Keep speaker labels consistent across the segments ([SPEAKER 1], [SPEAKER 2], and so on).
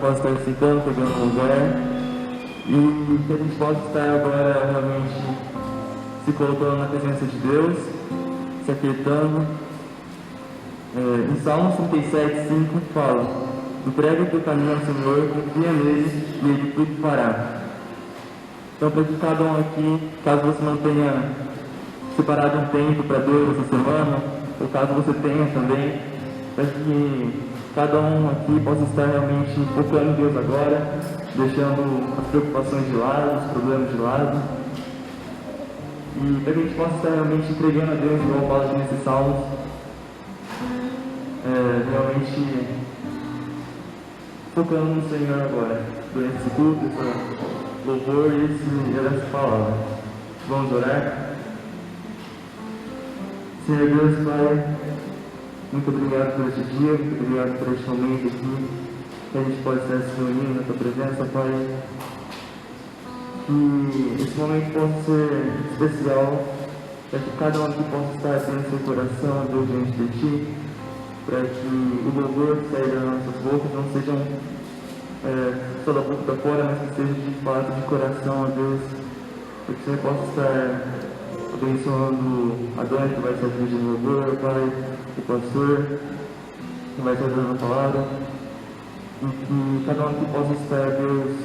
[SPEAKER 1] possa estar sentando, pegando um lugar, e que a gente possa estar agora realmente se colocando na presença de Deus, se aquietando. Em Salmos 37:5 fala: entrega o teu caminho ao Senhor, confia nele e ele tudo fará. Então, para que cada um aqui, caso você não tenha separado um tempo para Deus essa semana, ou caso você tenha também, para que cada um aqui possa estar realmente focando em Deus agora, deixando as preocupações de lado, os problemas de lado, e para que a gente possa estar realmente entregando a Deus, igual fala aqui nesses salmos, realmente focando no Senhor agora, durante esse culto, esse louvor e essa palavra. Vamos orar? Senhor Deus, Pai, muito obrigado por este dia, muito obrigado por este momento aqui, que a gente pode estar se reunindo na Tua presença, Pai. Que esse momento possa ser especial, para que cada um aqui possa estar tendo seu coração, Deus, diante de Ti, para que o louvor que saia das nossas bocas não sejam só da boca para fora, mas que seja de fato de coração, a Deus, para que o Senhor possa estar abençoando a Dani que vai estar dirigindo o louvor, Pai, o pastor que vai estar dando a palavra, e que cada um aqui possa estar, Deus,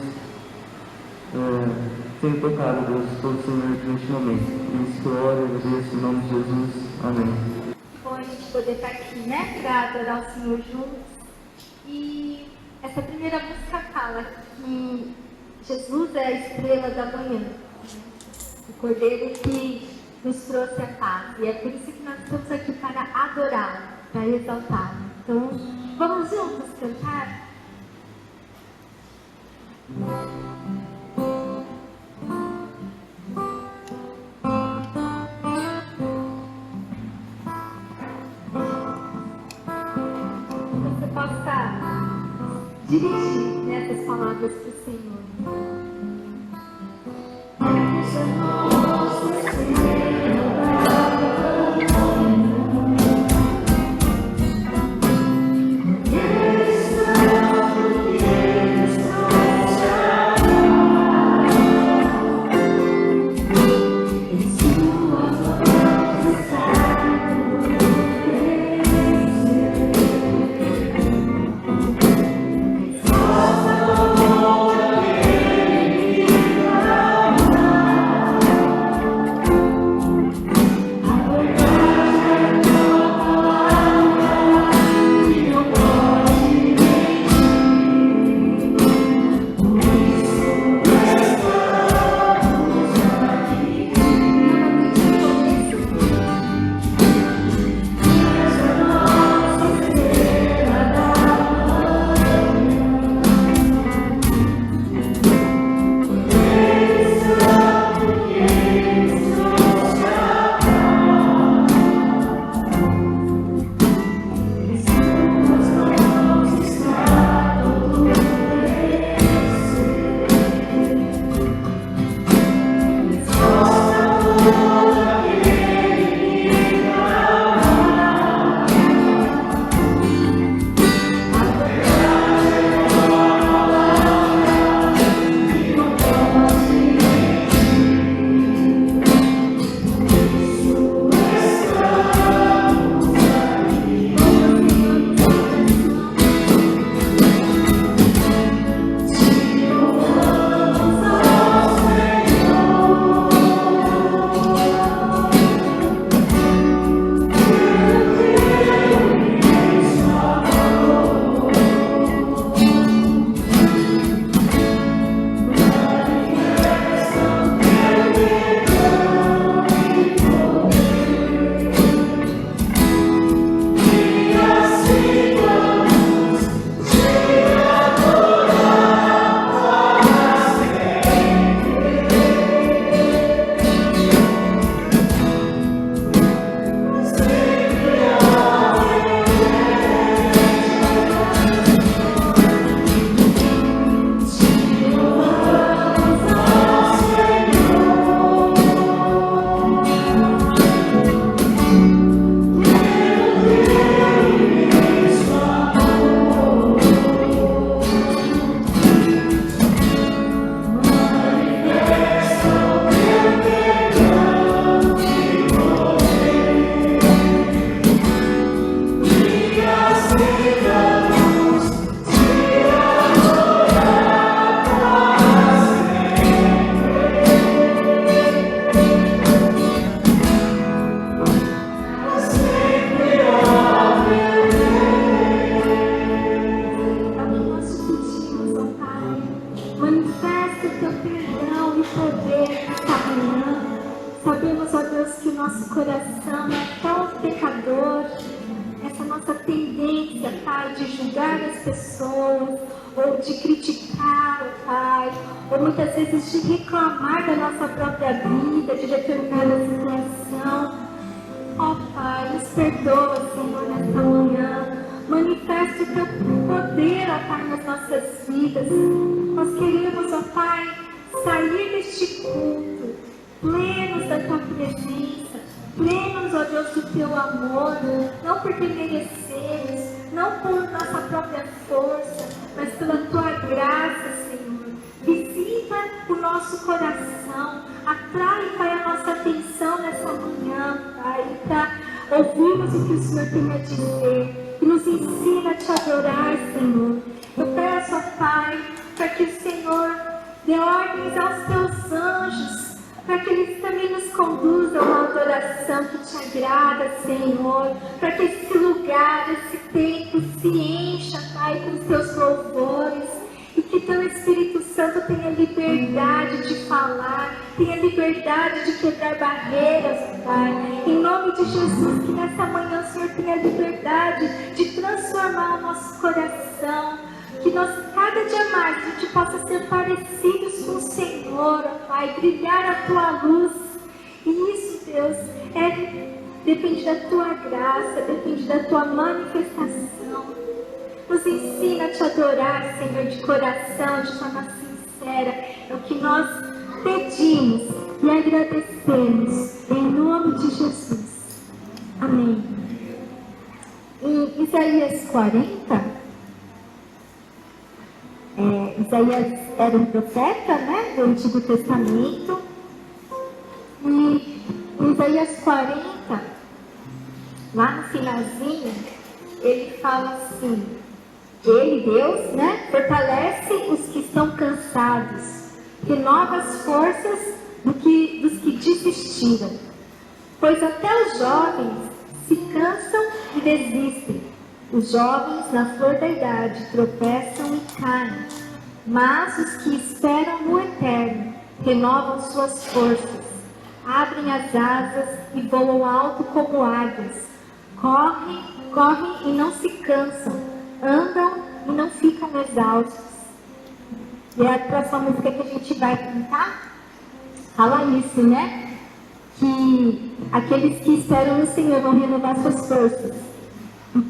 [SPEAKER 1] sendo tocado, Deus, pelo Senhor neste momento. E isso que eu oro e agradeço em nome de Jesus. Amém.
[SPEAKER 2] Bom a gente poder estar aqui, né, para adorar o Senhor juntos. E essa primeira música fala que Jesus é a estrela da manhã, né? O Cordeiro que nos trouxe a paz. E é por isso que nós estamos aqui para adorá-lo, para exaltá-lo. Então, vamos juntos cantar? Você possa dirigir nessas palavras para o Senhor. Sabemos, ó Deus, que o nosso coração é tão pecador, essa nossa tendência, Pai, de julgar as pessoas, ou de criticar, Pai, ou muitas vezes de reclamar da nossa própria vida, de determinada situação. Ó Pai, nos perdoa, Senhor, nesta manhã. Manifesta o teu poder, ó Pai, nas nossas vidas. Nós queremos, ó Pai, sair deste culto plenos da tua presença, plenos, ó Deus, do teu amor, não porque merecemos, não por nossa própria força, mas pela tua graça, Senhor. Visita o nosso coração, atrai, Pai, a nossa atenção nessa manhã, Pai, para ouvirmos o que o Senhor tem a dizer e nos ensina a te adorar, Senhor. Eu peço, ó Pai, para que o Senhor dê ordens aos teus anjos, para que eles também nos conduzam a uma adoração que te agrada, Senhor, para que esse lugar, esse templo se encha, Pai, com os teus louvores, e que teu Espírito Santo tenha liberdade de falar, tenha liberdade de quebrar barreiras, Pai, em nome de Jesus, que nessa manhã o Senhor tenha liberdade de transformar o nosso coração, que nós cada dia mais a gente possa ser parecidos com o Senhor, ó Pai, brilhar a tua luz. E isso, Deus, depende da tua graça, depende da tua manifestação. Nos ensina a te adorar, Senhor, de coração, de forma sincera. É o que nós pedimos e agradecemos, em nome de Jesus. Amém. Em Isaías 40, Isaías era um profeta, né, do Antigo Testamento, e em Isaías 40, lá no finalzinho, ele fala assim: ele, Deus, né, fortalece os que estão cansados, renova as forças dos que desistiram, pois até os jovens se cansam e desistem. Os jovens, na flor da idade, tropeçam e caem, mas os que esperam no Eterno renovam suas forças, abrem as asas e voam alto como águias, correm e não se cansam, andam e não ficam exaustos. E a próxima música que a gente vai cantar fala isso, né? Que aqueles que esperam no Senhor vão renovar suas forças.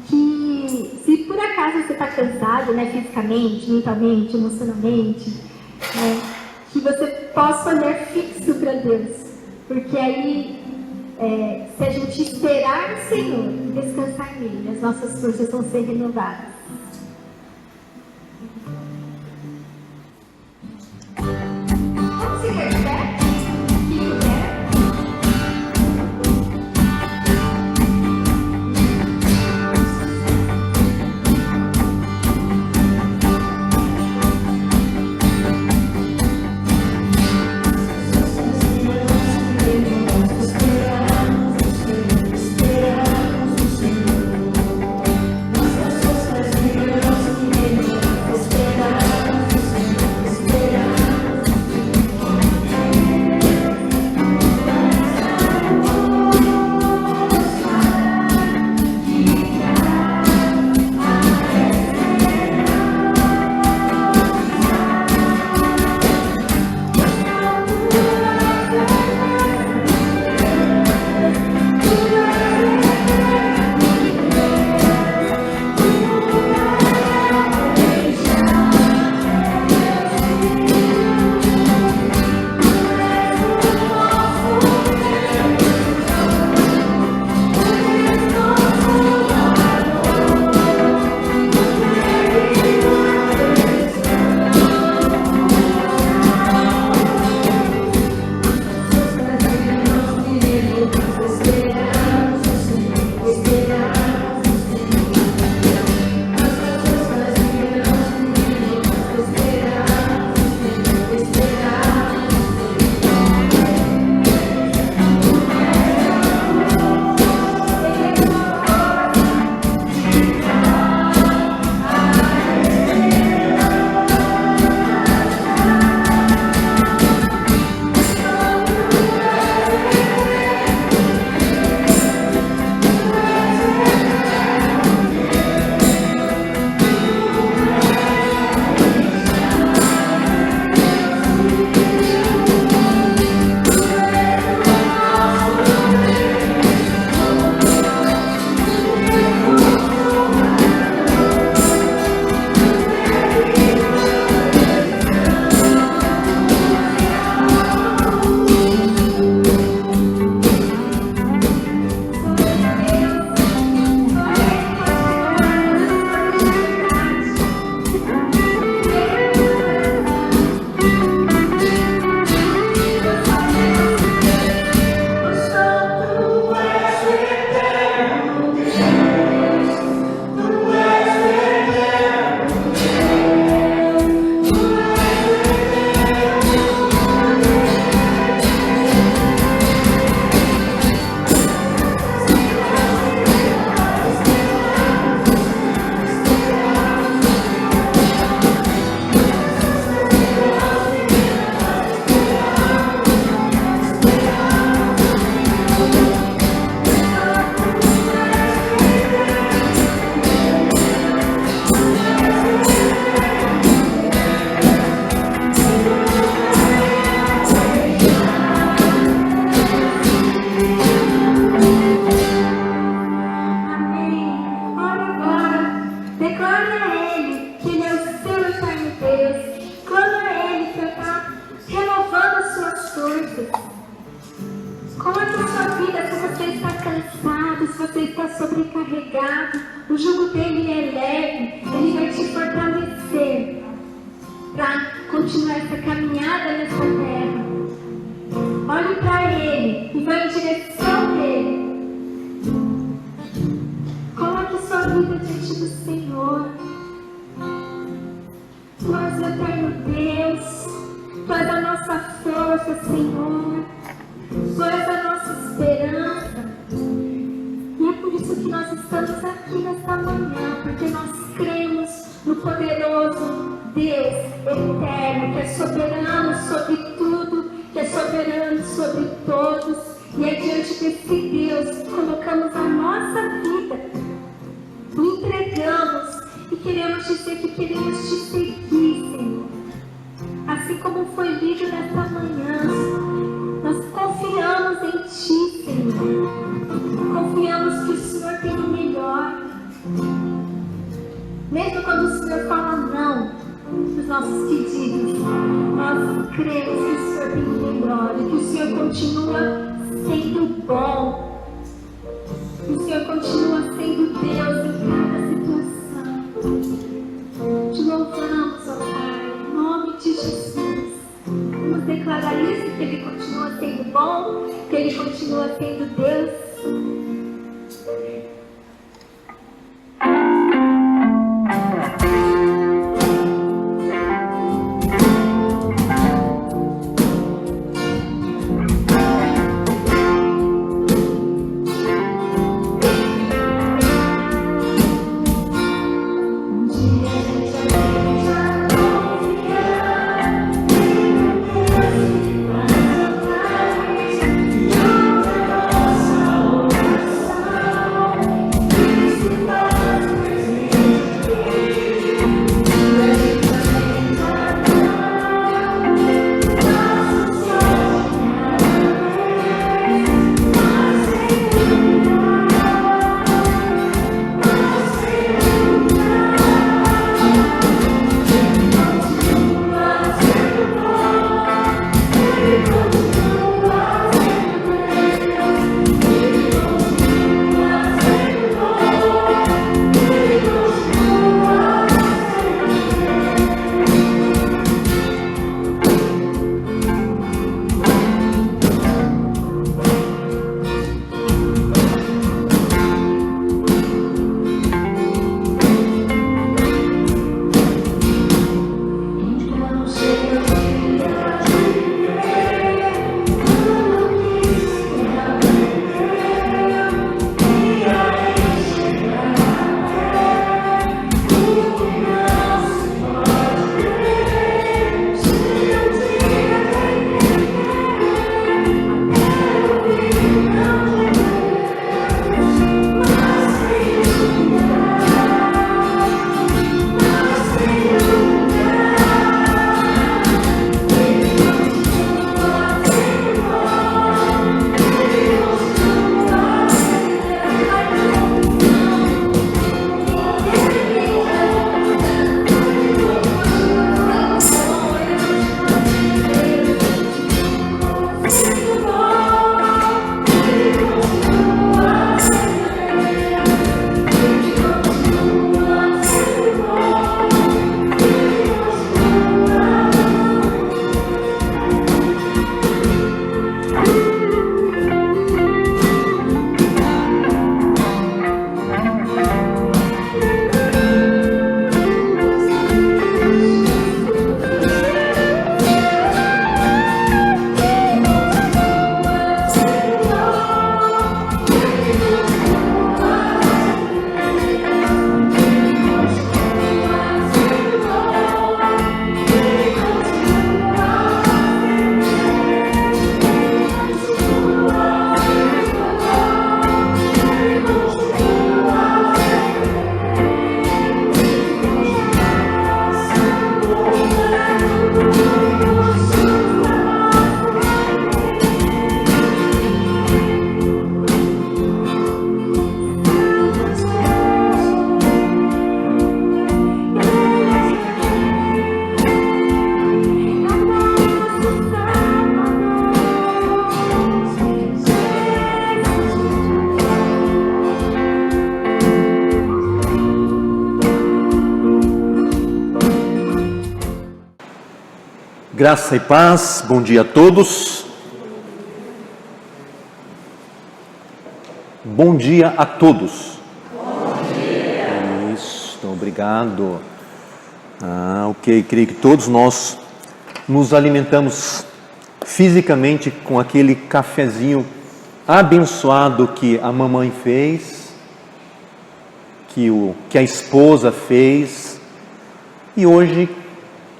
[SPEAKER 2] Que se por acaso você está cansado, né, fisicamente, mentalmente, emocionalmente, né, que você possa olhar fixo para Deus, porque aí, se a gente esperar no Senhor e descansar nele, as nossas forças vão ser renovadas. Vamos ficar de pé? Fique de pé.
[SPEAKER 3] Esperamos o Senhor, nossas forças
[SPEAKER 2] sobrecarregado, o jugo dele é leve, ele vai te fortalecer para continuar essa caminhada nessa terra. Olhe para ele e vai em direção dele. Coloque sua vida diante do Senhor. Tu és o eterno Deus, Tu és a nossa força, Senhor. Tu és a nossa esperança. E é por isso que nós estamos aqui nesta manhã, porque nós cremos no poderoso Deus eterno, que é soberano sobre tudo, que é soberano sobre todos. E é diante desse Deus que colocamos a nossa vida, o entregamos e queremos dizer que queremos te seguir, Senhor. Assim como foi lido nesta manhã, nós confiamos em Ti, Senhor. Confiamos que o Senhor tem o melhor. Mesmo quando o Senhor fala não nos nossos pedidos, nós cremos que o Senhor tem o melhor e que o Senhor continua sendo bom. Que o Senhor continua sendo Deus em cada situação. Te louvamos, ó Pai, em nome de Jesus. Vamos declarar isso, que Ele continua sendo bom, que Ele continua sendo Deus.
[SPEAKER 3] Nossa Graça e paz, bom dia a todos. Bom dia a todos.
[SPEAKER 4] Bom dia.
[SPEAKER 3] Isso, obrigado. Ok, creio que todos nós nos alimentamos fisicamente com aquele cafezinho abençoado que a mamãe fez, que a esposa fez, e hoje,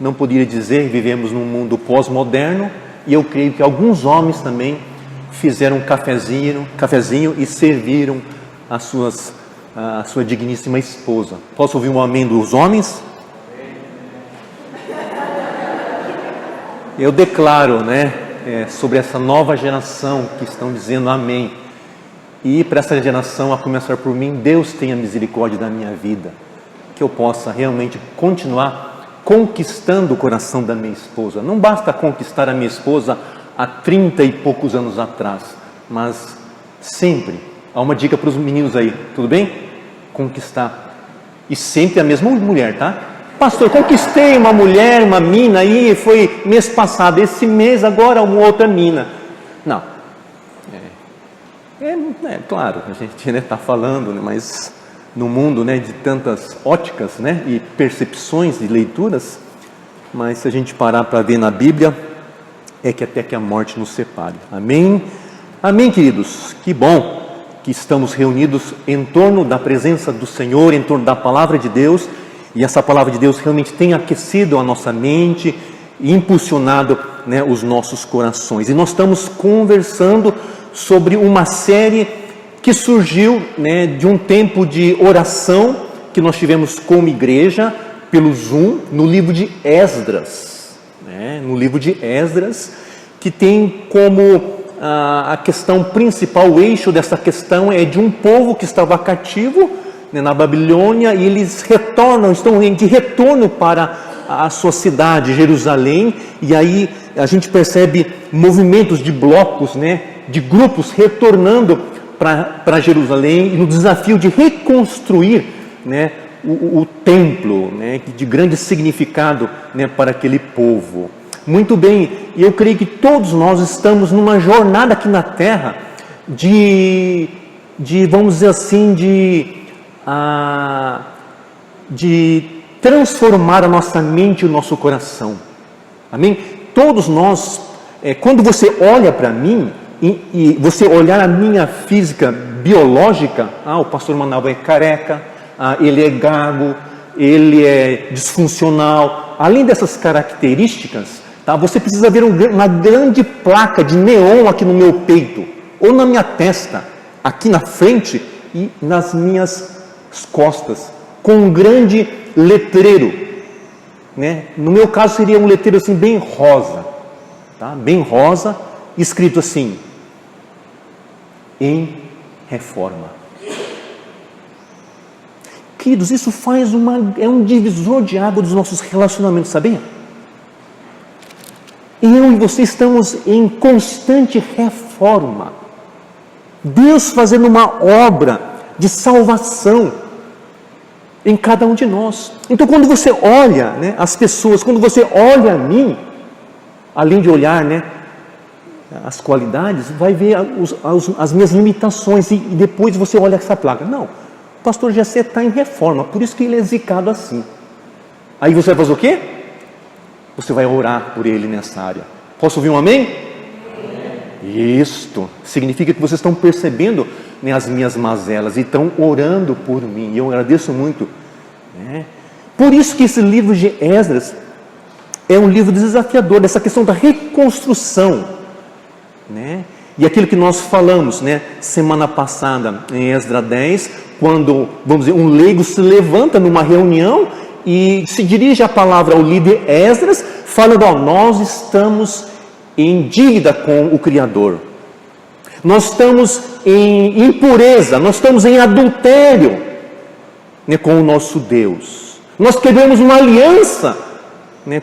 [SPEAKER 3] não poderia dizer, vivemos num mundo pós-moderno, e eu creio que alguns homens também fizeram um cafezinho e serviram a sua digníssima esposa. Posso ouvir um amém dos homens? Eu declaro, sobre essa nova geração que estão dizendo amém. E para essa geração, a começar por mim, Deus tenha misericórdia da minha vida, que eu possa realmente continuar conquistando o coração da minha esposa. Não basta conquistar a minha esposa há 30 e poucos anos atrás, mas sempre, há uma dica para os meninos aí, tudo bem? Conquistar. E sempre a mesma mulher, tá? Pastor, conquistei uma mulher, uma mina aí, foi mês passado, esse mês agora uma outra mina. Não. Claro, a gente está falando, mas no mundo de tantas óticas e percepções e leituras, mas se a gente parar para ver na Bíblia, é que até que a morte nos separe. Amém? Amém, queridos? Que bom que estamos reunidos em torno da presença do Senhor, em torno da palavra de Deus, e essa palavra de Deus realmente tem aquecido a nossa mente e impulsionado os nossos corações. E nós estamos conversando sobre uma série que surgiu de um tempo de oração que nós tivemos como igreja pelo Zoom, no livro de Esdras, no livro de Esdras, que tem como a questão principal, o eixo dessa questão é de um povo que estava cativo na Babilônia, e eles estão de retorno para a sua cidade, Jerusalém, e aí a gente percebe movimentos de blocos, de grupos retornando para Jerusalém, e no desafio de reconstruir o templo, de grande significado para aquele povo. Muito bem, e eu creio que todos nós estamos numa jornada aqui na terra de vamos dizer assim, de transformar a nossa mente e o nosso coração. Amém? Todos nós, quando você olha para mim, e você olhar a minha física biológica, o pastor Manaus é careca, ele é gago, ele é disfuncional. Além dessas características, você precisa ver uma grande placa de neon aqui no meu peito, ou na minha testa, aqui na frente e nas minhas costas, com um grande letreiro. No meu caso seria um letreiro assim bem rosa, bem rosa, escrito assim: em reforma. Queridos, isso é um divisor de água dos nossos relacionamentos, sabia? E eu e você estamos em constante reforma. Deus fazendo uma obra de salvação em cada um de nós. Então, quando você olha as pessoas, quando você olha a mim, além de olhar as qualidades, vai ver as minhas limitações, e depois você olha essa placa. Não, o pastor Jessé está em reforma, por isso que ele é zicado assim. Aí você vai fazer o quê? Você vai orar por ele nessa área. Posso ouvir um amém? Isto significa que vocês estão percebendo as minhas mazelas e estão orando por mim, e eu agradeço muito. Por isso que esse livro de Esdras é um livro desafiador, dessa questão da reconstrução, e aquilo que nós falamos semana passada em Esdras 10, quando, vamos dizer, um leigo se levanta numa reunião e se dirige a palavra ao líder Esdras, falando: nós estamos em dívida com o Criador, nós estamos em impureza, nós estamos em adultério com o nosso Deus, nós queremos uma aliança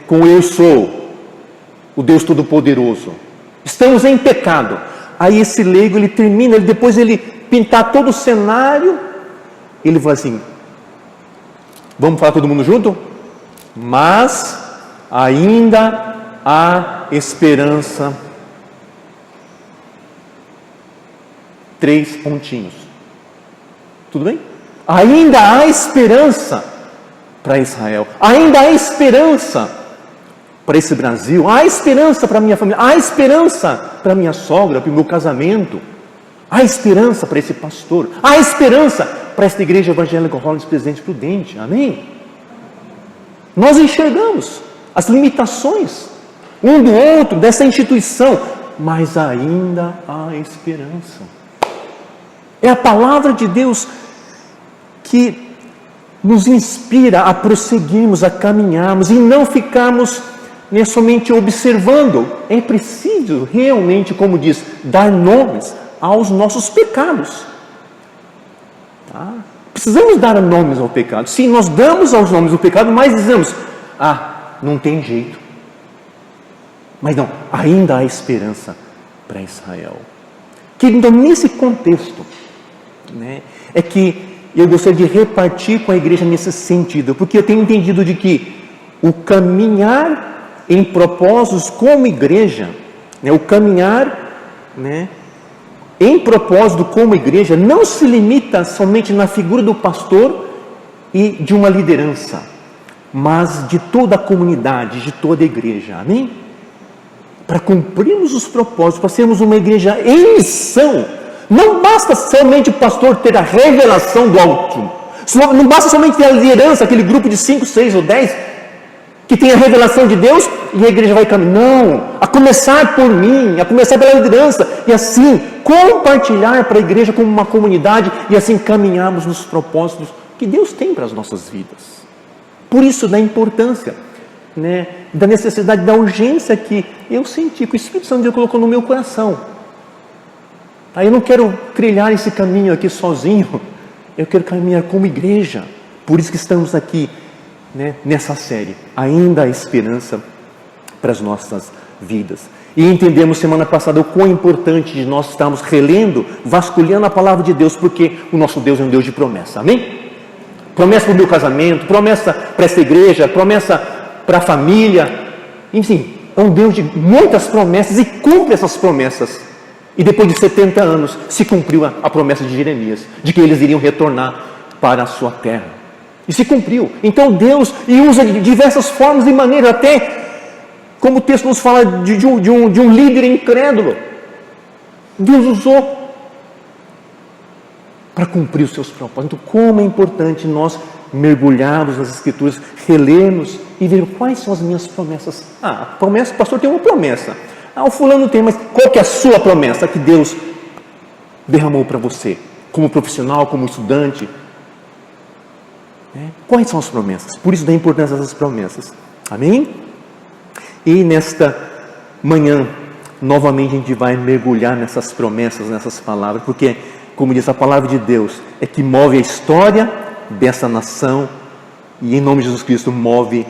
[SPEAKER 3] com Eu Sou, o Deus Todo-Poderoso, estamos em pecado. Aí esse leigo, ele termina, depois ele pintar todo o cenário, ele fala assim: vamos falar todo mundo junto? Mas ainda há esperança. 3 pontinhos. Tudo bem? Ainda há esperança para Israel. Ainda há esperança para esse Brasil. Há esperança para a minha família. Há esperança para a minha sogra, para o meu casamento. Há esperança para esse pastor. Há esperança para esta igreja evangélica Hollins Presidente Prudente. Amém? Nós enxergamos as limitações um do outro, dessa instituição, mas ainda há esperança. É a palavra de Deus que nos inspira a prosseguirmos, a caminharmos e não ficarmos somente observando. É preciso realmente, como diz, dar nomes aos nossos pecados. Tá? Precisamos dar nomes ao pecado. Sim, nós damos aos nomes do pecado, mas dizemos, não tem jeito. Mas não, ainda há esperança para Israel. Querido, nesse contexto, é que eu gostaria de repartir com a igreja nesse sentido, porque eu tenho entendido de que o caminhar em propósitos como igreja, o caminhar em propósito como igreja, não se limita somente na figura do pastor e de uma liderança, mas de toda a comunidade, de toda a igreja, amém? Para cumprirmos os propósitos, para sermos uma igreja em missão. Não basta somente o pastor ter a revelação do alto, não basta somente ter a liderança, aquele grupo de 5, 6 ou 10, que tem a revelação de Deus e a igreja vai caminhar. Não, a começar por mim, a começar pela liderança, e assim compartilhar para a igreja como uma comunidade, e assim caminharmos nos propósitos que Deus tem para as nossas vidas. Por isso da importância, da necessidade, da urgência que eu senti, que o Espírito Santo de Deus colocou no meu coração. Eu não quero trilhar esse caminho aqui sozinho, eu quero caminhar como igreja. Por isso que estamos aqui, nessa série. Ainda há esperança para as nossas vidas. E entendemos semana passada o quão importante de nós estarmos relendo, vasculhando a palavra de Deus, porque o nosso Deus é um Deus de promessa, amém? Promessa para o meu casamento, promessa para essa igreja, promessa para a família, enfim, é um Deus de muitas promessas e cumpre essas promessas. E depois de 70 anos se cumpriu a promessa de Jeremias, de que eles iriam retornar para a sua terra. E se cumpriu. Então Deus usa de diversas formas e maneiras, até como o texto nos fala de um líder incrédulo. Deus usou para cumprir os seus propósitos. Então, como é importante nós mergulharmos nas Escrituras, relermos e ver quais são as minhas promessas. Promessa, o pastor tem uma promessa. O fulano tem, mas qual que é a sua promessa que Deus derramou para você? Como profissional, como estudante? Quais são as promessas? Por isso da importância dessas promessas. Amém? E nesta manhã, novamente a gente vai mergulhar nessas promessas, nessas palavras, porque, como diz a palavra de Deus, é que move a história dessa nação e em nome de Jesus Cristo move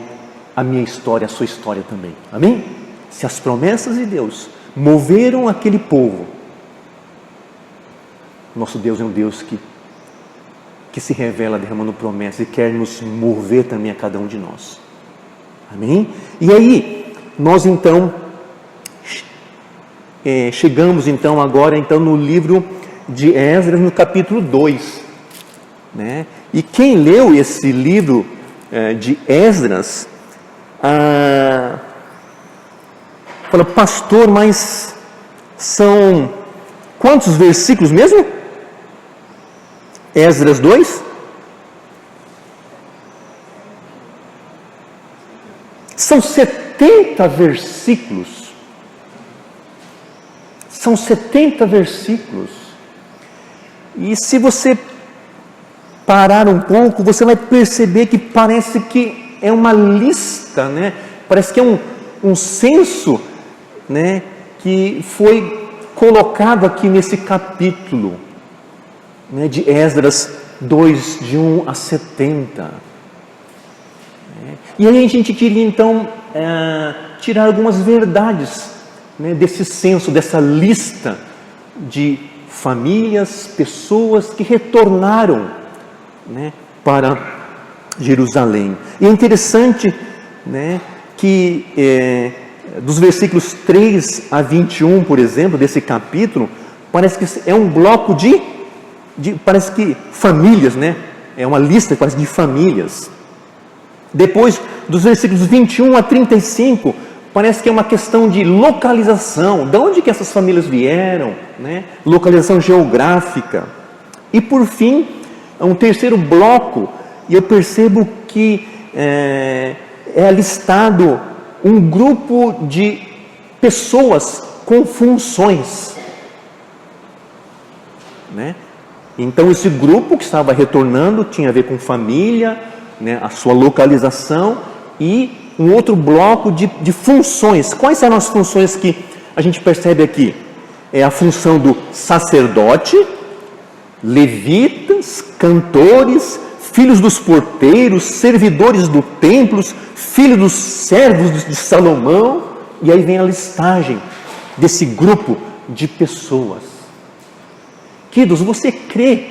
[SPEAKER 3] a minha história, a sua história também. Amém? Se as promessas de Deus moveram aquele povo, nosso Deus é um Deus que se revela derramando promessas e quer nos mover também a cada um de nós. Amém? E aí, nós então chegamos então agora então no livro de Esdras, no capítulo 2. E quem leu esse livro de Esdras, fala, pastor, mas são quantos versículos mesmo? Esdras 2? São 70 versículos. São 70 versículos. E se você parar um pouco, você vai perceber que parece que é uma lista, Parece que é um censo, que foi colocado aqui nesse capítulo, de Esdras 2, de 1 a 70. E aí a gente queria então tirar algumas verdades desse censo, dessa lista de famílias, pessoas que retornaram para Jerusalém. E é interessante que dos versículos 3 a 21, por exemplo, desse capítulo, parece que é um bloco de parece que famílias, né? É uma lista, parece, de famílias. Depois, dos versículos 21 a 35, parece que é uma questão de localização. De onde que essas famílias vieram, né? Localização geográfica. E por fim, um terceiro bloco, e eu percebo que é listado um grupo de pessoas com funções, né? Então esse grupo que estava retornando tinha a ver com família, né, a sua localização, e um outro bloco de funções. Quais eram as funções que a gente percebe aqui? É a função do sacerdote, levitas, cantores, filhos dos porteiros, servidores do templo, filhos dos servos de Salomão, e aí vem a listagem desse grupo de pessoas. Queridos, você crê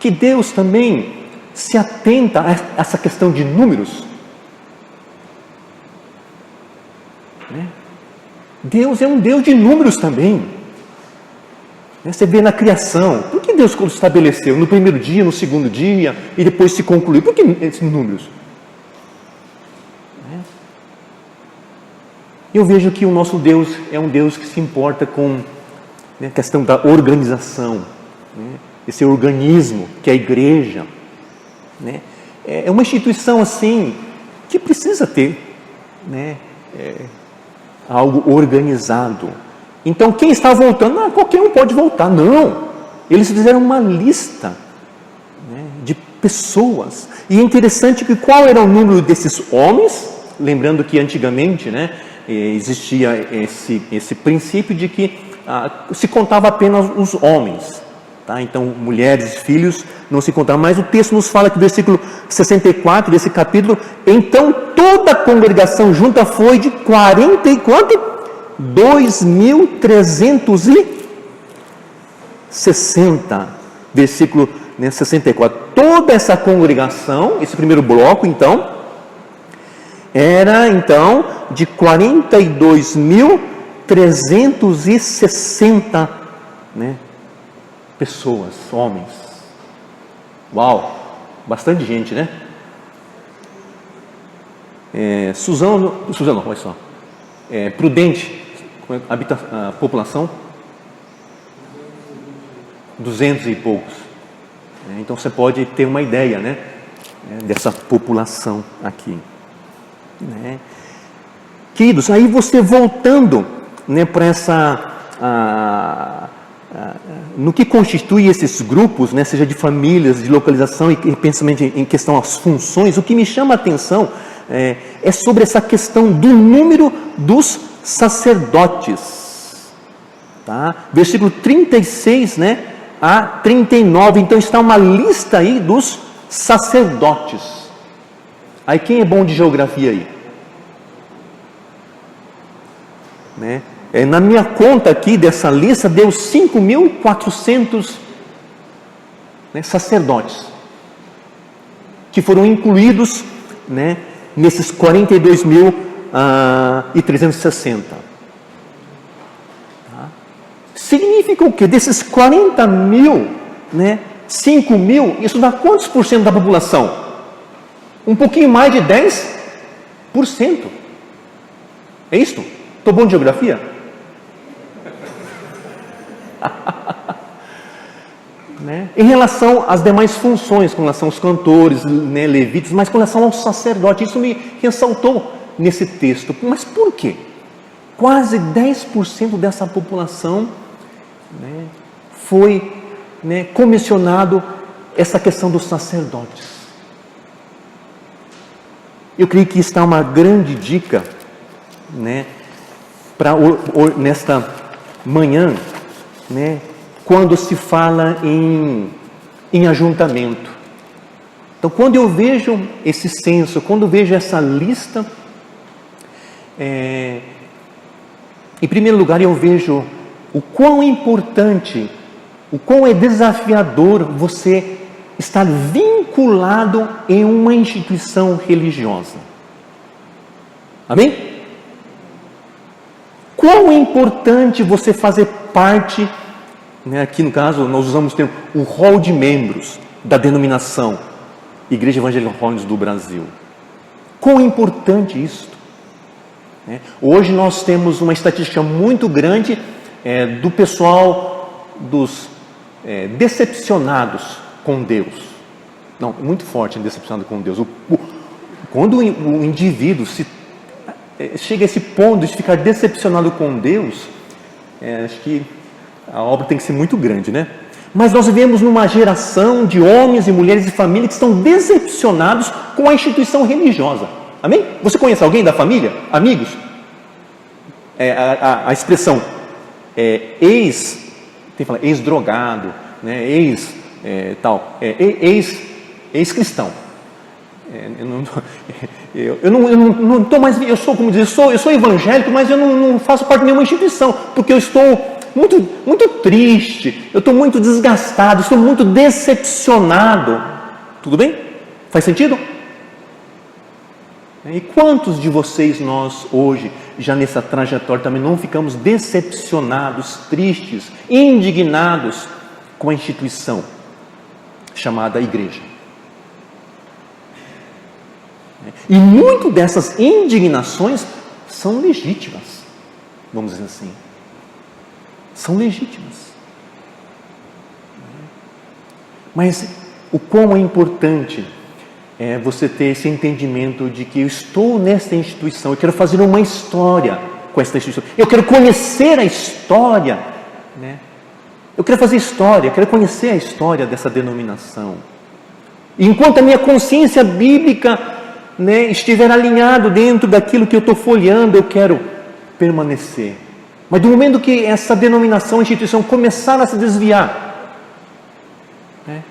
[SPEAKER 3] que Deus também se atenta a essa questão de números? Né? Deus é um Deus de números também. Você vê na criação, por que Deus estabeleceu no primeiro dia, no segundo dia, e depois se concluiu? Por que esses números? Eu vejo que o nosso Deus é um Deus que se importa com a questão da organização, esse organismo que é a igreja, né? É uma instituição assim que precisa ter, né, algo organizado. Então quem está voltando, qualquer um pode voltar. Não, eles fizeram uma lista, né, de pessoas. E é interessante que qual era o número desses homens? Lembrando que antigamente, né, existia esse princípio de que se contava apenas os homens. Tá? Então, mulheres e filhos não se contavam. Mas o texto nos fala que no versículo 64 desse capítulo, então toda a congregação junta foi de 2.360. Versículo 64. Toda essa congregação, esse primeiro bloco, então, era então de 42.360, né, pessoas, homens. Uau, bastante gente, né? Suzano, olha só. Prudente, habita a população 200 e poucos. Então você pode ter uma ideia, né, dessa população aqui. Né? Queridos, aí você voltando, né, para essa no que constitui esses grupos, né, seja de famílias, de localização e principalmente em questão às funções, o que me chama a atenção é sobre essa questão do número dos sacerdotes, tá? Versículo 36, né, a 39, então está uma lista aí dos sacerdotes. Aí quem é bom de geografia aí? Né? Na minha conta aqui dessa lista deu 5.400, né, sacerdotes que foram incluídos, né, nesses 42.360. Tá? Significa o quê? Desses 40.000, né, 5.000, isso dá quantos por cento da população? Um pouquinho mais de 10%. É isso? Estou bom de geografia? Né? Em relação às demais funções, com relação aos cantores, né, levitas, mas com relação ao sacerdote, isso me ressaltou nesse texto. Mas por quê? Quase 10% dessa população, né, foi, né, comissionado essa questão dos sacerdotes. Eu creio que está uma grande dica, né, para nesta manhã, né, quando se fala em ajuntamento. Então, quando eu vejo esse censo, quando eu vejo essa lista, em primeiro lugar eu vejo o quão importante, o quão é desafiador você estar vinculado em uma instituição religiosa. Amém? quão é importante você fazer parte, né, aqui no caso nós usamos o termo, o rol de membros da denominação Igreja Evangélica Holiness do Brasil. Quão é importante isso? Hoje nós temos uma estatística muito grande do pessoal dos decepcionados com Deus. Não, muito forte decepcionado com Deus. Quando o indivíduo chega a esse ponto de ficar decepcionado com Deus, acho que a obra tem que ser muito grande, né? Mas nós vivemos numa geração de homens e mulheres e famílias que estão decepcionados com a instituição religiosa. Amém? Você conhece alguém da família? Amigos? A expressão ex-drogado, né? Ex-cristão. Eu não estou mais, eu sou, como dizer, eu sou evangélico, mas eu não faço parte de nenhuma instituição, porque eu estou muito triste, eu estou muito desgastado, estou muito decepcionado. Tudo bem? Faz sentido? E quantos de vocês nós hoje, já nessa trajetória, também não ficamos decepcionados, tristes, indignados com a instituição chamada igreja? E muito dessas indignações são legítimas, vamos dizer assim. São legítimas. Mas o quão é importante é você ter esse entendimento de que eu estou nessa instituição, eu quero fazer uma história com essa instituição, eu quero conhecer a história, né? Eu quero fazer história, eu quero conhecer a história dessa denominação. E enquanto a minha consciência bíblica, né, estiver alinhado dentro daquilo que eu estou folheando, eu quero permanecer. Mas do momento que essa denominação, instituição começar a se desviar, né,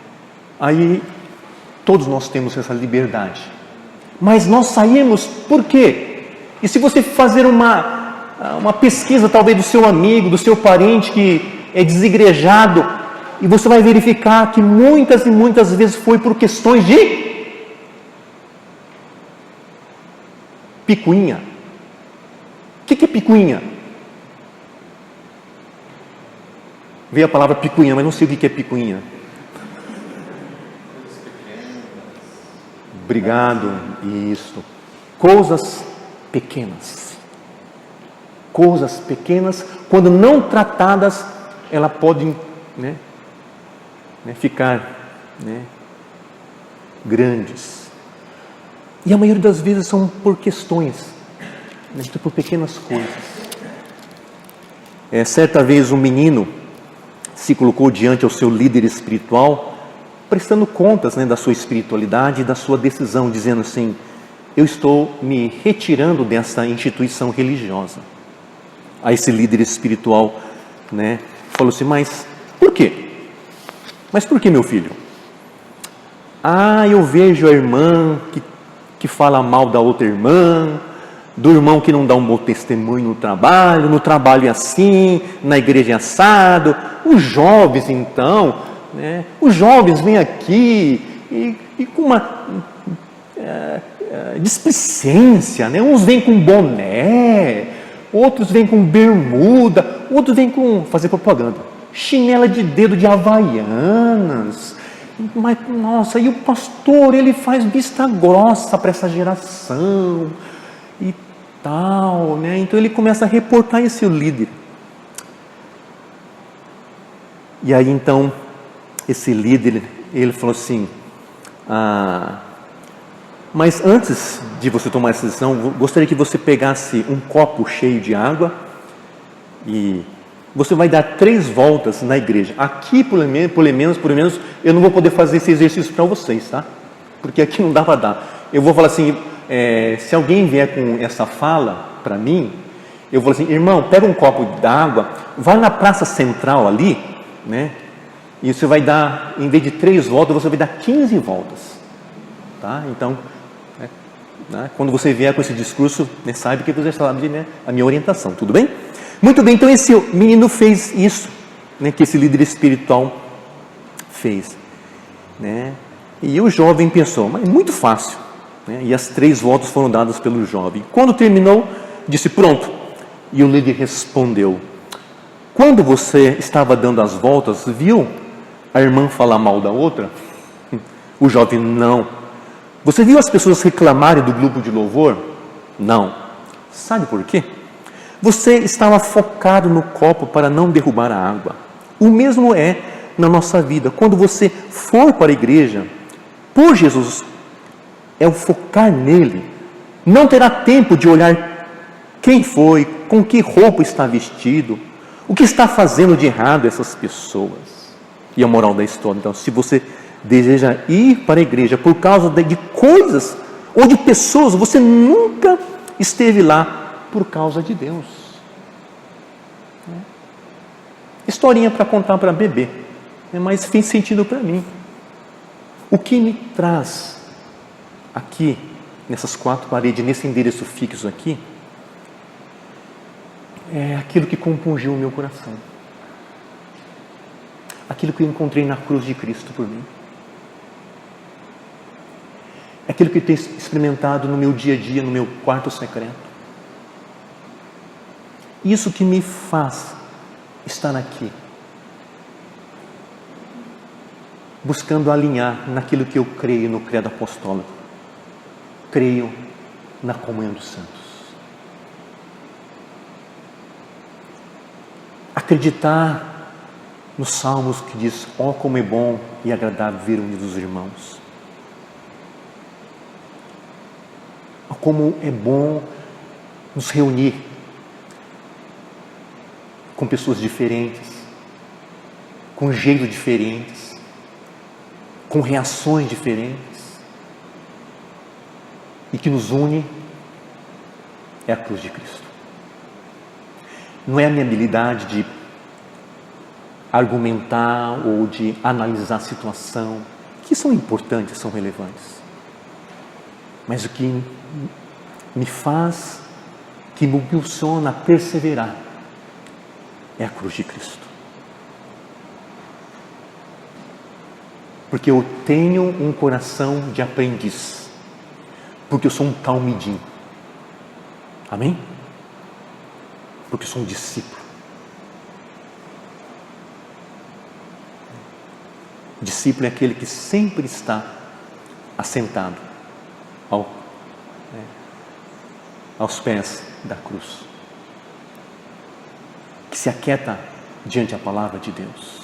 [SPEAKER 3] aí todos nós temos essa liberdade. Mas nós saímos por quê? E se você fazer uma pesquisa talvez do seu amigo, do seu parente que é desigrejado, e você vai verificar que muitas e muitas vezes foi por questões de picuinha. O que é picuinha? Veio a palavra picuinha, mas não sei o que é picuinha. Obrigado. Isso. Coisas pequenas. Coisas pequenas, quando não tratadas, elas podem, né, ficar, né, grandes. E a maioria das vezes são por questões, né, por pequenas coisas. Certa vez um menino se colocou diante ao seu líder espiritual, prestando contas, né, da sua espiritualidade e da sua decisão, dizendo assim: eu estou me retirando dessa instituição religiosa. Aí esse líder espiritual, né, falou assim: mas por quê? Mas por que, meu filho? Eu vejo a irmã que fala mal da outra irmã, do irmão que não dá um bom testemunho no trabalho é assim, na igreja é assado. Os jovens então, né, os jovens vêm aqui e com uma displicência, né, uns vêm com boné, outros vêm com bermuda, outros vêm com, fazer propaganda, chinela de dedo de Havaianas. Mas, nossa, e o pastor, ele faz vista grossa para essa geração e tal, né? Então ele começa a reportar esse líder. E aí então, esse líder, ele falou assim: mas antes de você tomar essa decisão, gostaria que você pegasse um copo cheio de água e você vai dar 3 voltas na igreja. Aqui, por menos, eu não vou poder fazer esse exercício para vocês, tá? Porque aqui não dá para dar. Eu vou falar assim, se alguém vier com essa fala para mim, eu vou assim: irmão, pega um copo d'água, vai na praça central ali, né? E você vai dar, em vez de 3 voltas, você vai dar 15 voltas, tá? Então, né, quando você vier com esse discurso, né, saiba que você sabe, né, a minha orientação, tudo bem? Muito bem, então esse menino fez isso, né, que esse líder espiritual fez, né? E o jovem pensou: mas é muito fácil, né? E as 3 voltas foram dadas pelo jovem. Quando terminou, disse: pronto, E o líder respondeu: quando você estava dando as voltas, viu a irmã falar mal da outra? O jovem: não. Você viu as pessoas reclamarem do grupo de louvor? Não. Sabe por quê? Você estava focado no copo para não derrubar a água. O mesmo é na nossa vida. Quando você for para a igreja, por Jesus, é o focar nele. Não terá tempo de olhar quem foi, com que roupa está vestido, o que está fazendo de errado essas pessoas. E a moral da história, então, se você deseja ir para a igreja por causa de coisas ou de pessoas, você nunca esteve lá por causa de Deus. Historinha para contar para bebê, mas fez sentido para mim. O que me traz aqui, nessas 4 paredes, nesse endereço fixo aqui, é aquilo que compungiu o meu coração. Aquilo que eu encontrei na cruz de Cristo por mim. Aquilo que eu tenho experimentado no meu dia a dia, no meu quarto secreto. Isso que me faz estar aqui, buscando alinhar naquilo que eu creio no credo apostólico. Creio na comunhão dos santos. Acreditar nos salmos que diz: ó, como é bom e agradável ver unidos os irmãos. Ó, como é bom nos reunir com pessoas diferentes, com jeitos diferentes, com reações diferentes. E que nos une é a cruz de Cristo. Não é a minha habilidade de argumentar ou de analisar a situação, que são importantes, são relevantes. Mas o que me faz, que me impulsiona a perseverar, é a cruz de Cristo. Porque eu tenho um coração de aprendiz. Porque eu sou um talmidim. Amém? Porque eu sou um discípulo. Discípulo é aquele que sempre está assentado aos pés da cruz. Que se aquieta diante da palavra de Deus.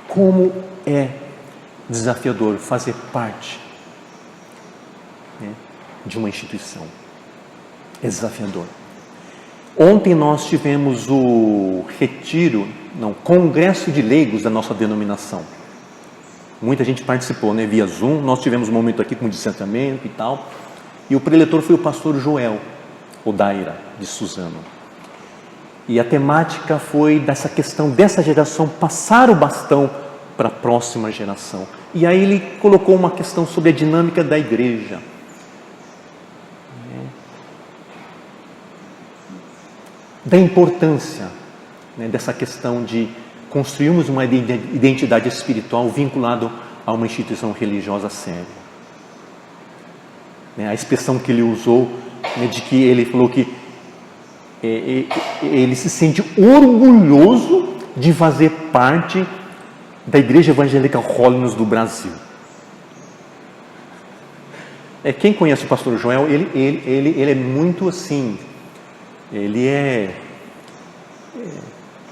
[SPEAKER 3] Como é desafiador fazer parte de uma instituição. É desafiador. Ontem nós tivemos o congresso de leigos da nossa denominação. Muita gente participou, via Zoom. Nós tivemos um momento aqui com distanciamento e tal. E o preletor foi o pastor Joel Odaira, de Suzano. E a temática foi dessa questão dessa geração passar o bastão para a próxima geração. E aí ele colocou uma questão sobre a dinâmica da igreja. Da importância dessa questão de construirmos uma identidade espiritual vinculada a uma instituição religiosa séria. A expressão que ele usou, de que ele falou que ele se sente orgulhoso de fazer parte da Igreja Evangélica Holiness do Brasil. Quem conhece o pastor Joel, ele é muito assim, ele é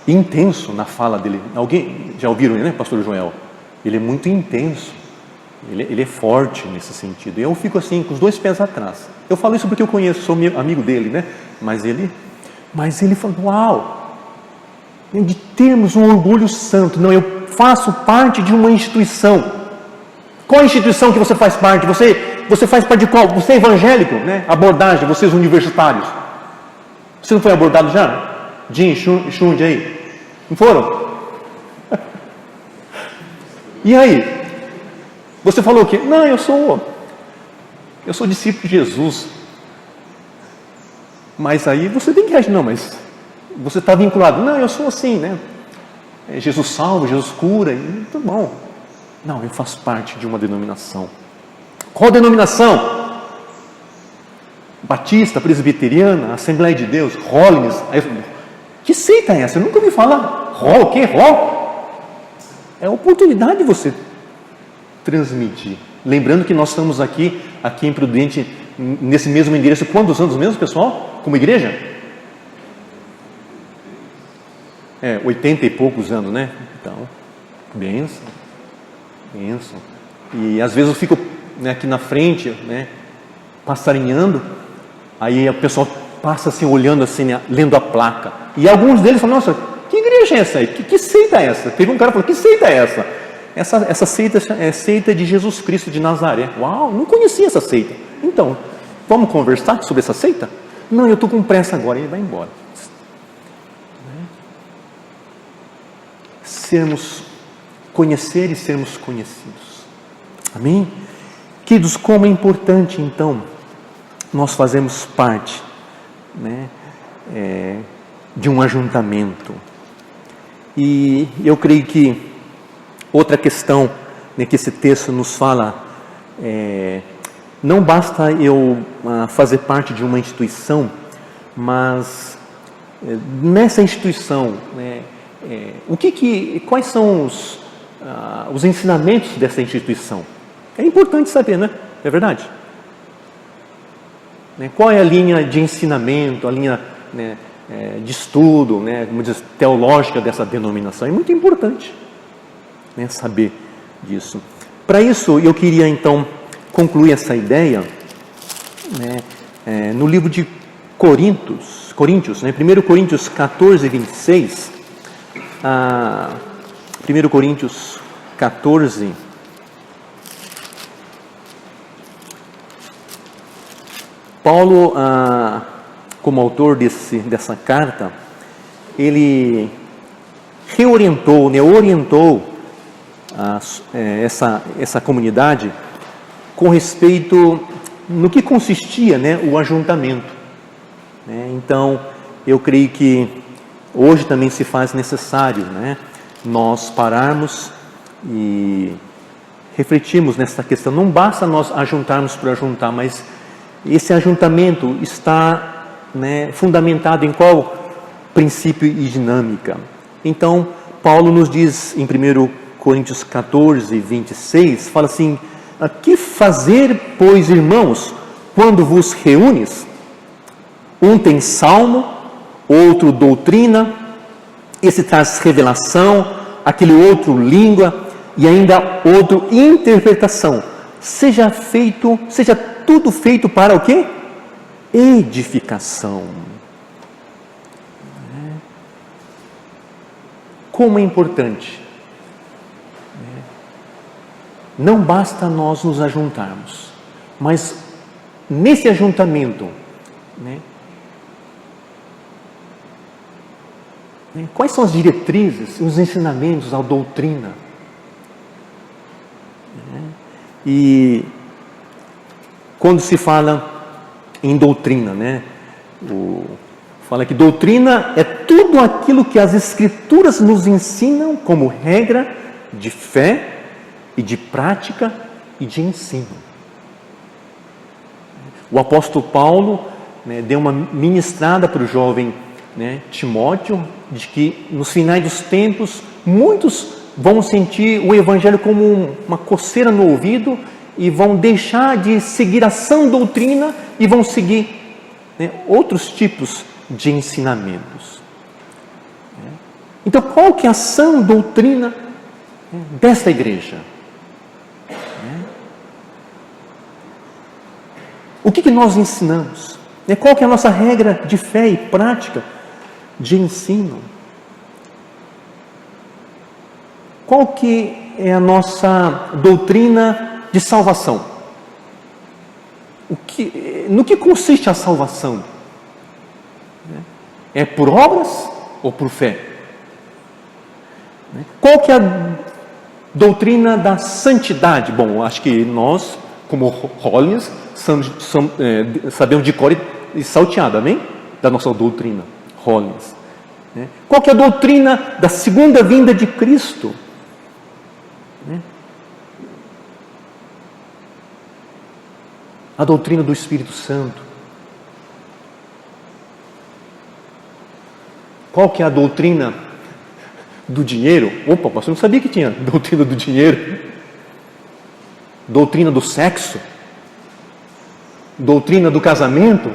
[SPEAKER 3] intenso na fala dele. Alguém já ouviram, pastor Joel? Ele é muito intenso, ele é forte nesse sentido. Eu fico assim, com os 2 pés atrás. Eu falo isso porque eu conheço, sou amigo dele, Mas ele falou: uau, de termos um orgulho santo. Não, eu faço parte de uma instituição. Qual instituição que você faz parte? Você faz parte de qual? Você é evangélico, Abordagem, vocês universitários. Você não foi abordado já? Jim, Xunde aí? Não foram? E aí? Você falou o quê? Não, eu sou discípulo de Jesus. Mas aí você tem que reagir. Não, mas você está vinculado. Não, eu sou assim, Jesus salva, Jesus cura, e tudo bom. Não, eu faço parte de uma denominação. Qual denominação? Batista, Presbiteriana, Assembleia de Deus, Holiness. Aí eu falei, que seita é essa? Eu nunca ouvi falar. O quê? É a oportunidade de você transmitir. Lembrando que nós estamos aqui em Prudente, nesse mesmo endereço, quantos anos mesmo, pessoal? Como igreja? 80 e poucos anos, né? Então, bênção. E às vezes eu fico, né, aqui na frente, né, passarinhando, aí o pessoal passa assim, olhando assim, né, lendo a placa. E alguns deles falam, nossa, que igreja é essa aí? Que seita é essa? Teve um cara que falou, que seita é essa? Essa seita é seita de Jesus Cristo de Nazaré. Uau, não conhecia essa seita. Então, vamos conversar sobre essa seita? Não, eu estou com pressa agora. Ele vai embora. Conhecer e sermos conhecidos. Amém? Queridos, como é importante então nós fazemos parte, né, de um ajuntamento. E eu creio que outra questão, né, que esse texto nos fala, não basta eu fazer parte de uma instituição, mas nessa instituição, né, quais são os ensinamentos dessa instituição? É importante saber, né? É verdade? Qual é a linha de ensinamento, a linha, né, de estudo, né, como diz, teológica dessa denominação? É muito importante, né, saber disso. Para isso, eu queria então concluir essa ideia, né, no livro de Coríntios, né, 1 Coríntios 14, 26. 1 Coríntios 14, Paulo, como autor dessa carta, ele reorientou, né, orientou essa comunidade com respeito no que consistia, né, o ajuntamento. Então, eu creio que hoje também se faz necessário, né, nós pararmos e refletirmos nessa questão. Não basta nós ajuntarmos por ajuntar, mas esse ajuntamento está, né, fundamentado em qual princípio e dinâmica. Então, Paulo nos diz em 1 Coríntios 14, 26, fala assim: que fazer, pois, irmãos, quando vos reúnes? Um tem salmo, outro doutrina, esse traz revelação, aquele outro língua, e ainda outro interpretação. Seja tudo feito para o quê? Edificação. Como é importante. Não basta nós nos ajuntarmos, mas nesse ajuntamento, né, quais são as diretrizes, os ensinamentos, a doutrina? E quando se fala em doutrina, né, fala que doutrina é tudo aquilo que as Escrituras nos ensinam como regra de fé e de prática e de ensino. O apóstolo Paulo, né, deu uma ministrada para o jovem, né, Timóteo, de que nos finais dos tempos muitos vão sentir o evangelho como uma coceira no ouvido e vão deixar de seguir a sã doutrina e vão seguir, né, outros tipos de ensinamentos. Então, qual que é a sã doutrina, né, desta igreja? O que nós ensinamos? Qual que é a nossa regra de fé e prática de ensino? Qual que é a nossa doutrina de salvação? No que consiste a salvação? É por obras ou por fé? Qual que é a doutrina da santidade? Bom, acho que nós, como Holiness, sabemos de cor e salteado, amém? Da nossa doutrina, Holiness. Qual que é a doutrina da segunda vinda de Cristo? A doutrina do Espírito Santo. Qual que é a doutrina do dinheiro? Opa, você não sabia que tinha doutrina do dinheiro? Doutrina do sexo? Doutrina do casamento?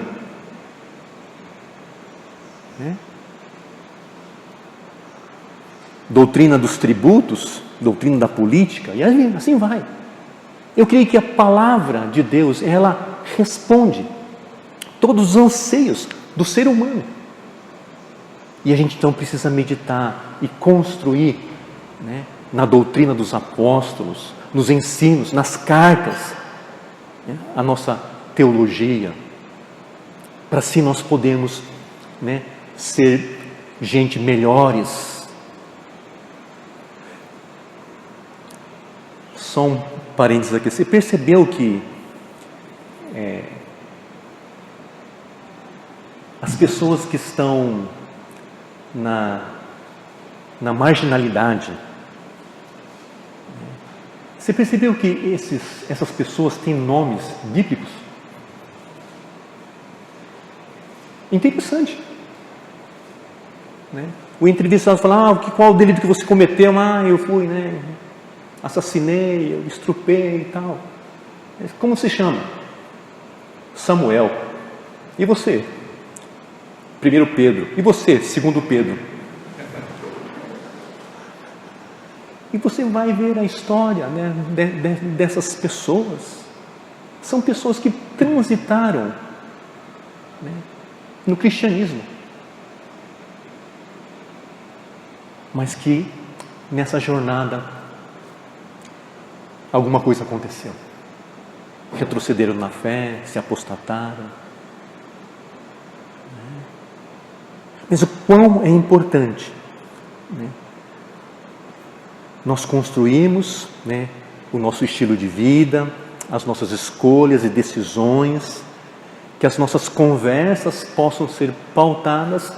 [SPEAKER 3] Doutrina dos tributos? Doutrina da política? E assim vai. Eu creio que a palavra de Deus, ela responde todos os anseios do ser humano. E a gente então precisa meditar e construir, na doutrina dos apóstolos, nos ensinos, nas cartas, a nossa teologia, para assim nós podermos ser gente melhores. Só um parênteses aqui. Você percebeu que as pessoas que estão na marginalidade, você percebeu que essas pessoas têm nomes bíblicos? Interessante. O entrevistado fala, qual o delito que você cometeu? Eu fui, assassinei, eu estrupei e tal. Como se chama? Samuel. E você? 1 Pedro. E você? 2 Pedro. E você vai ver a história dessas pessoas. São pessoas que transitaram no cristianismo, mas que nessa jornada alguma coisa aconteceu. Retrocederam na fé, se apostataram. Mas o quão é importante nós construímos o nosso estilo de vida, as nossas escolhas e decisões, que as nossas conversas possam ser pautadas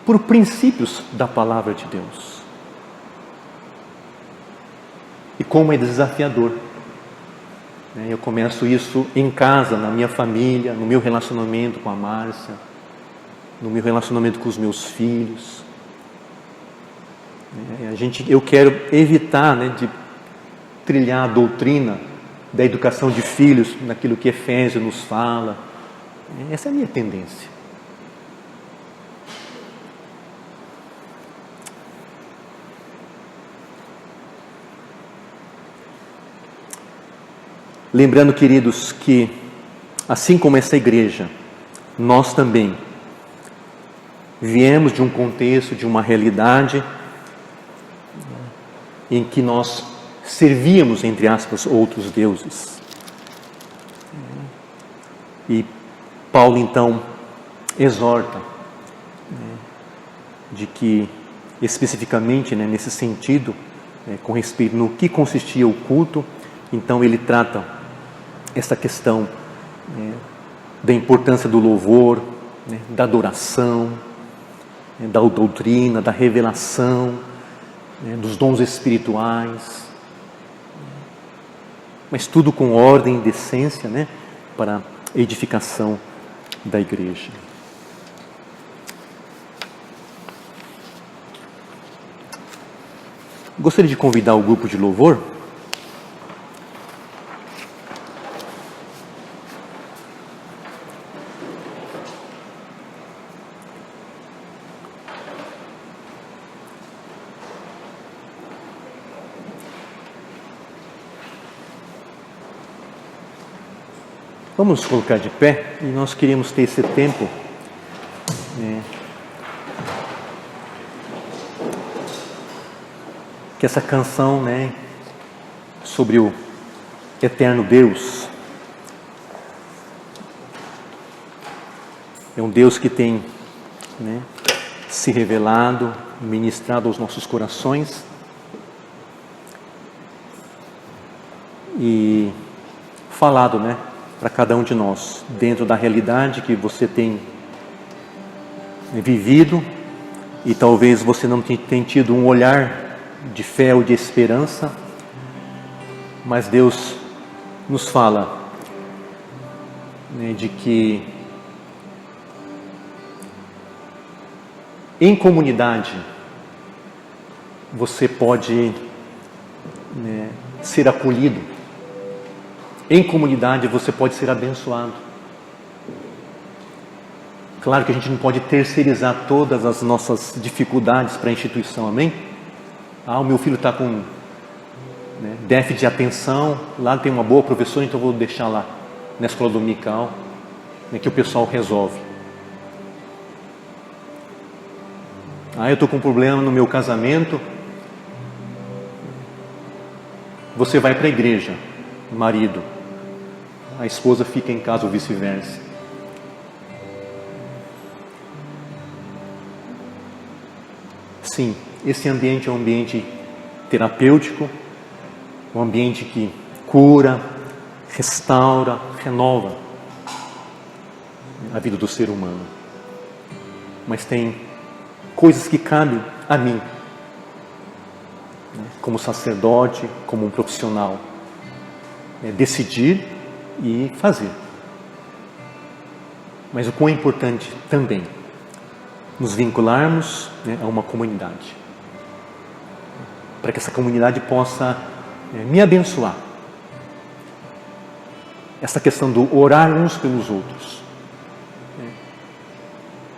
[SPEAKER 3] por princípios da palavra de Deus. E como é desafiador. Eu começo isso em casa, na minha família, no meu relacionamento com a Márcia, no meu relacionamento com os meus filhos. Eu quero evitar de trilhar a doutrina da educação de filhos, naquilo que Efésios nos fala. Essa é a minha tendência. Lembrando, queridos, que assim como essa igreja, nós também viemos de um contexto, de uma realidade em que nós servíamos, entre aspas, outros deuses. E Paulo então exorta de que especificamente nesse sentido, com respeito no que consistia o culto, então ele trata essa questão da importância do louvor, da adoração, da doutrina, da revelação, dos dons espirituais, mas tudo com ordem e decência, para a edificação da igreja. Gostaria de convidar o grupo de louvor. Vamos colocar de pé, e nós queríamos ter esse tempo que essa canção sobre o eterno Deus, é um Deus que tem se revelado, ministrado aos nossos corações e falado para cada um de nós, dentro da realidade que você tem vivido, e talvez você não tenha tido um olhar de fé ou de esperança, mas Deus nos fala de que em comunidade, você pode ser acolhido. Em comunidade, você pode ser abençoado. Claro que a gente não pode terceirizar todas as nossas dificuldades para a instituição, amém? O meu filho está com déficit de atenção, lá tem uma boa professora, então eu vou deixar lá na escola dominical, que o pessoal resolve. Eu estou com um problema no meu casamento, você vai para a igreja, marido, a esposa fica em casa ou vice-versa. Sim, esse ambiente é um ambiente terapêutico, um ambiente que cura, restaura, renova a vida do ser humano. Mas tem coisas que cabem a mim, como sacerdote, como um profissional, decidir e fazer. Mas o quão é importante também nos vincularmos a uma comunidade, para que essa comunidade possa me abençoar. Essa questão do orar uns pelos outros.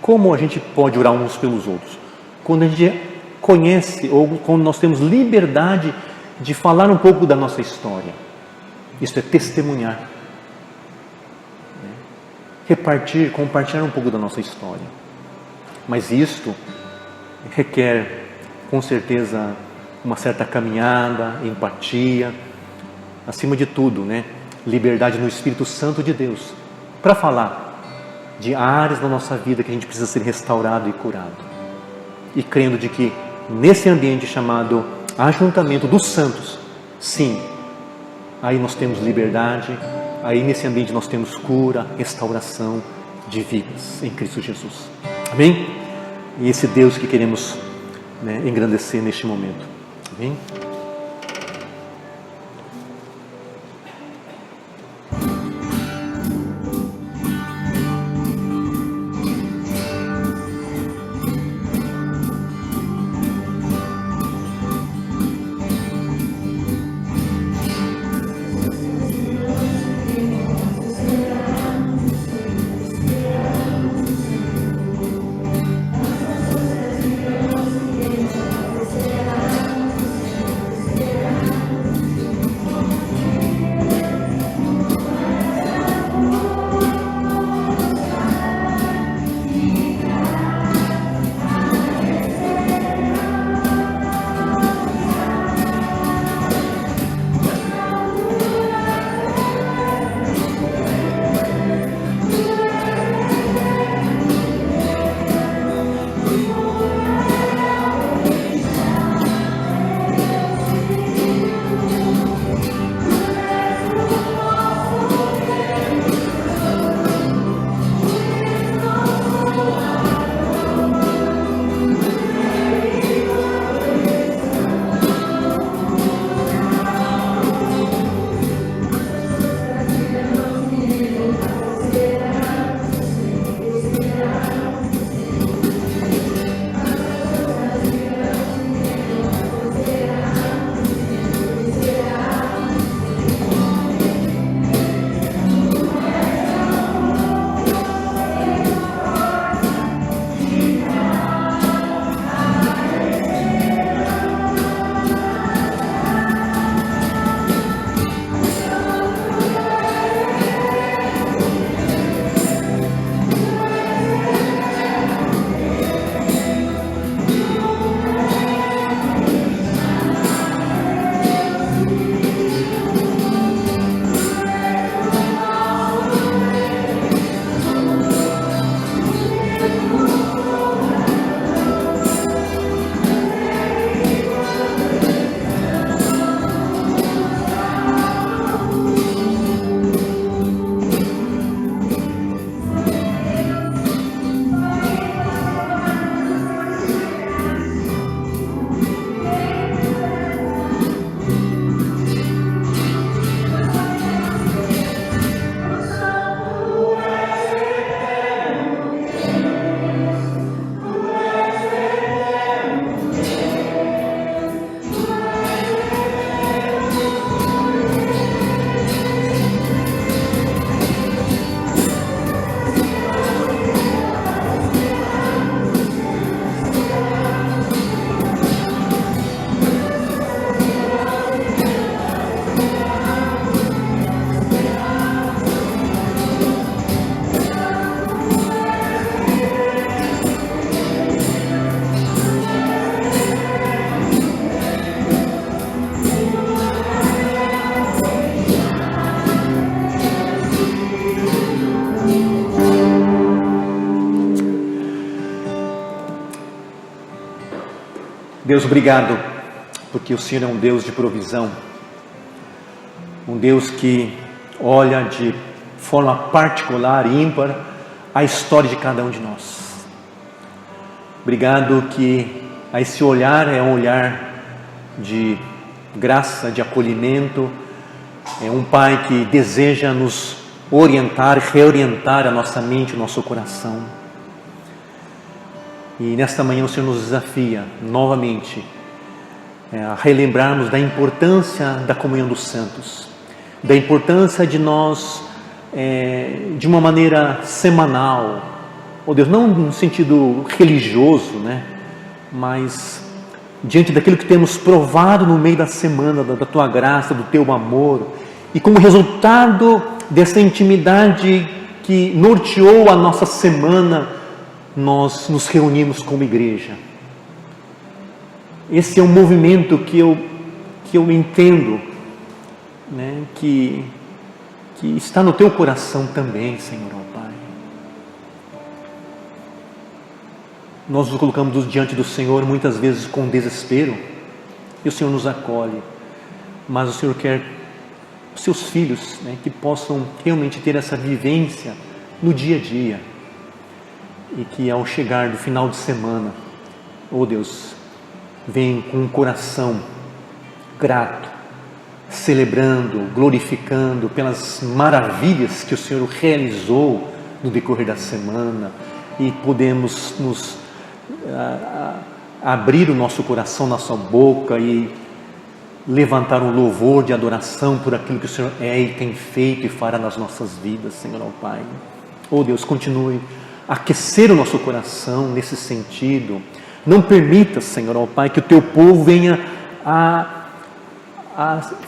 [SPEAKER 3] Como a gente pode orar uns pelos outros? Quando a gente conhece, ou quando nós temos liberdade de falar um pouco da nossa história. Isso é testemunhar. Repartir, compartilhar um pouco da nossa história. Mas isto requer, com certeza, uma certa caminhada, empatia, acima de tudo, liberdade no Espírito Santo de Deus, para falar de áreas da nossa vida que a gente precisa ser restaurado e curado. E crendo de que nesse ambiente chamado ajuntamento dos santos, sim, aí nós temos liberdade, aí nesse ambiente nós temos cura, restauração de vidas em Cristo Jesus. Amém? E esse Deus que queremos engrandecer neste momento. Amém? Deus, obrigado, porque o Senhor é um Deus de provisão, um Deus que olha de forma particular e ímpar a história de cada um de nós. Obrigado que a esse olhar é um olhar de graça, de acolhimento, é um Pai que deseja nos orientar, reorientar a nossa mente, o nosso coração. E nesta manhã o Senhor nos desafia novamente a relembrarmos da importância da comunhão dos santos, da importância de nós, de uma maneira semanal, oh Deus, não no sentido religioso, né? Mas diante daquilo que temos provado no meio da semana, da Tua graça, do Teu amor, e como resultado dessa intimidade que norteou a nossa semana, nós nos reunimos como igreja. Esse é um movimento que eu entendo, né, que está no Teu coração também, Senhor, ó Pai. Nós nos colocamos diante do Senhor muitas vezes com desespero, e o Senhor nos acolhe, mas o Senhor quer os Seus filhos, né, que possam realmente ter essa vivência no dia a dia, e que ao chegar do final de semana, oh Deus, venham com um coração grato, celebrando, glorificando pelas maravilhas que o Senhor realizou no decorrer da semana, e podemos abrir o nosso coração, nossa boca, e levantar um louvor de adoração por aquilo que o Senhor é e tem feito e fará nas nossas vidas, Senhor, ó Pai. Oh Deus, continue a aquecer o nosso coração nesse sentido. Não permita, Senhor, ó Pai, que o Teu povo venha a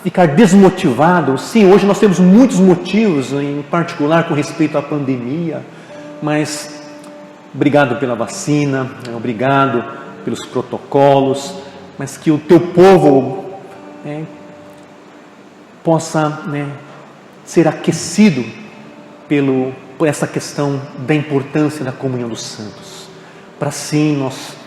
[SPEAKER 3] ficar desmotivado. Sim, hoje nós temos muitos motivos, em particular com respeito à pandemia, mas obrigado pela vacina, obrigado pelos protocolos, mas que o Teu povo possa ser aquecido por essa questão da importância da comunhão dos santos, para assim nós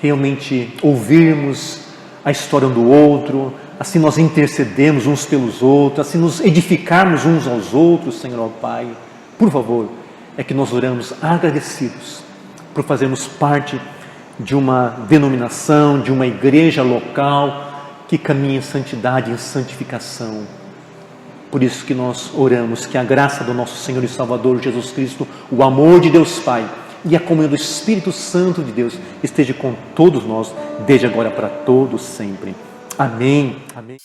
[SPEAKER 3] realmente ouvirmos a história um do outro, assim nós intercedermos uns pelos outros, assim nos edificarmos uns aos outros, Senhor, ó Pai. Por favor, é que nós oramos agradecidos por fazermos parte de uma denominação, de uma igreja local que caminha em santidade e em santificação. Por isso que nós oramos que a graça do nosso Senhor e Salvador Jesus Cristo, o amor de Deus Pai e a comunhão do Espírito Santo de Deus esteja com todos nós, desde agora para todos sempre. Amém. Amém.